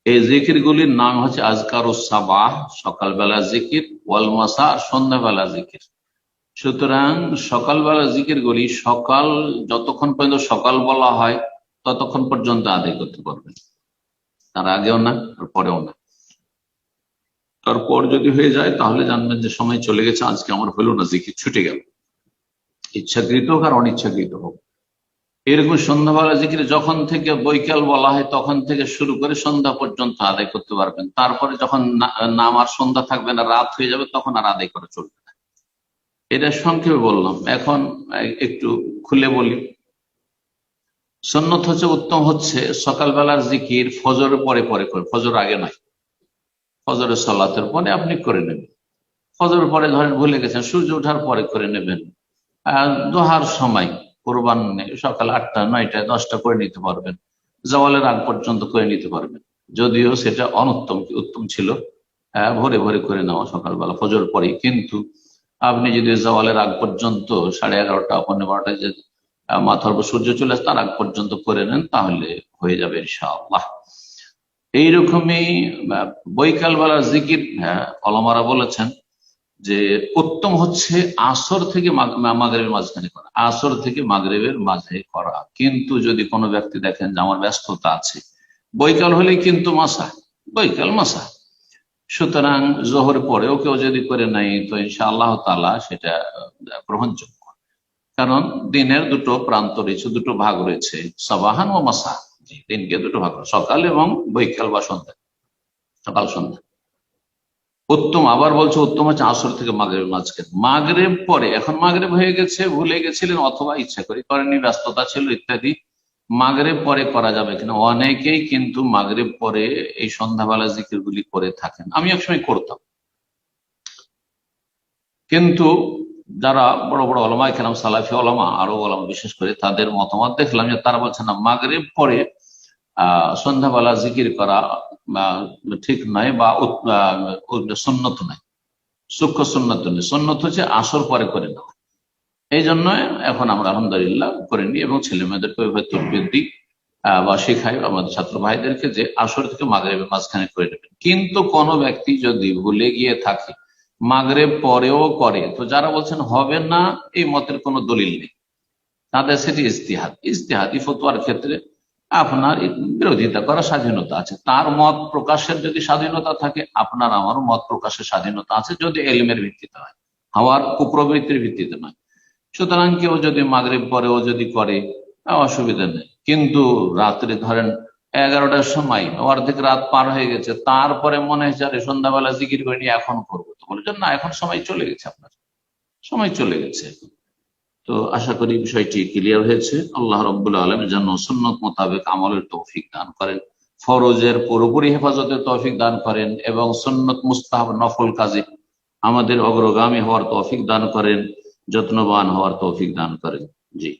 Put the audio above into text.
এই জিকির গুলির নাম হচ্ছে আজকারুস সাবাহ, সকালবেলা জিকির, ওয়াল মাসা, আর সন্ধ্যাবেলা জিকির। সুতরাং সকালবেলা জিকির গুলি সকাল, যতক্ষণ পর্যন্ত সকাল বলা হয় ততক্ষণ পর্যন্ত আদায় করতে পারবেন, তার আগেও না আর পরেও না। তারপর যদি হয়ে যায় তাহলে জানবেন যে সময় চলে গেছে, আজকে আমার হলো না, জিকির ছুটে গেল, ইচ্ছাকৃত হোক আর অনিচ্ছাকৃত হোক। এরকম সন্ধ্যাবেলা জিকির যখন থেকে বৈকাল বলা হয় তখন থেকে শুরু করে সন্ধ্যা পর্যন্ত আদায় করতে পারবেন। তারপরে যখন নাম আর সন্ধ্যা থাকবে না, রাত হয়ে যাবে, তখন আর আদায় করা চলবে না। এটা সংক্ষেপে বললাম। এখন একটু খুলে বলি। সুন্নত হচ্ছে, উত্তম হচ্ছে সকালবেলার জিকির ফজরের পরে পরে করে, ফজর আগে নয়। ফজরের সালাতের পরে আপনি করে নেবেন। ফজরের পরে ধরেন ভুলে গেছেন, সূর্য ওঠার পরে করে নেবেন। দোহার সময় কোরবান সকাল 8টা 9টা 10টা করে নিতে পারবেন। জওয়ালের আগ পর্যন্ত করে নিতে পারবেন, যদিও সেটা অনুত্তম। উত্তম ছিল ভোরে ভোরে করে নেওয়া সকালবেলা ফজর পরে। কিন্তু আপনি যদি জওয়ালের আগ পর্যন্ত 11:30 12টায় যে মাথার উপর সূর্য চলে আসে তার আগ পর্যন্ত করে নেন, তাহলে হয়ে যাবে ইনশাআল্লাহ। এইরকমই বৈকাল বেলার জিকির, ওলামারা বলেছেন যে উত্তম হচ্ছে আসর থেকে মাগরিবের মাঝখানে করা, আসর থেকে মাগরিবের মাঝে করা। কিন্তু যদি কোনো ব্যক্তি দেখেন যে আমার ব্যস্ততা আছে, বৈকাল হলেই কিন্তু মাসা, বৈকাল মাসা, সুতরাং জোহর পরেও কেউ যদি করে নাই তো ইনশাআল্লাহ তাআলা সেটা গ্রহণযোগ্য। কারণ দিনের দুটো প্রান্ত রয়েছে, দুটো ভাগ রয়েছে, সাবাহান ও মাসা। দিনকে দুটো ভাগ, সকাল এবং বৈকাল বা সন্ধ্যা, সকাল সন্ধ্যা। উত্তম, আবার বলছে উত্তম হচ্ছে আসর থেকে মাগরিবের মাঝখানে। মাগরিব পরে, এখন মাগরিব হয়ে গেছে, ভুলে গেছিলেন অথবা ইচ্ছা করে করেননি, ব্যস্ততা ছিল ইত্যাদি, মাগরিব পরে করা যাবে কিনা? অনেকেই কিন্তু মাগরিব পরে এই সন্ধ্যাবেলা জিকিরগুলি করে থাকেন, আমি একসময় করতাম। কিন্তু যারা বড় বড় ওলামা কেরাম, সালাফি ওলামা, আরো ওলামা বিশেষ করে, তাদের মতামত দেখলাম যে তারা বলছেন না, মাগরিব পরে সন্ধ্যাবেলা জিকির করা ঠিক নয়, বা সুন্নত নয়, সূক্ষ্ম সুন্নত নয়। সুন্নত হচ্ছে আসর পরে করে নেওয়া। এই জন্য এখন আমরা আলহামদুলিল্লাহ করে নিই, এবং ছেলে মেয়েদেরকে তরবিয়ত দিই বা শেখাই আমাদের ছাত্র ভাইদেরকে যে আসর থেকে মাগরিবের মাঝখানে করে নেবেন। কিন্তু কোন ব্যক্তি যদি ভুলে গিয়ে থাকে মাগরিব পরেও করে, তো যারা বলছেন হবে না, এই মতের কোনো দলিল নেই, তাদের সেটি ইজতিহাদ। ইজতিহাদি ফতোয়ার ক্ষেত্রে আপনার বিরোধিতা করার স্বাধীনতা আছে। তার মত প্রকাশের যদি স্বাধীনতা থাকে, আপনার আমারও মত প্রকাশের স্বাধীনতা আছে, যদি এলমের ভিত্তিতে হয়, হওয়ার কুপ্রবৃত্তির ভিত্তিতে নয়। সুতরাং কেউ যদি মাগরিব পরেও যদি করে, অসুবিধা নেই। কিন্তু রাত্রে ধরেন 11টার সময়, অর্ধেক রাত পার হয়ে গেছে, তারপরে মনে হয়েছে আরে সন্ধ্যাবেলা জিকির করে নিয়ে এখন করবো, তো বলছেন না, এখন সময় চলে গেছে, আপনার সময় চলে গেছে। তো আশা করি বিষয়টি ক্লিয়ার হয়েছে। আল্লাহ রাব্বুল আলামিন যেন সুন্নত মোতাবেক আমলের তৌফিক দান করেন, ফরজের পুরোপুরি হেফাজতের তৌফিক দান করেন, এবং সুন্নত মুস্তাহাব নফল কাজে আমাদের অগ্রগামী হওয়ার তৌফিক দান করেন, যত্নবান হওয়ার তৌফিক দান করেন। জি।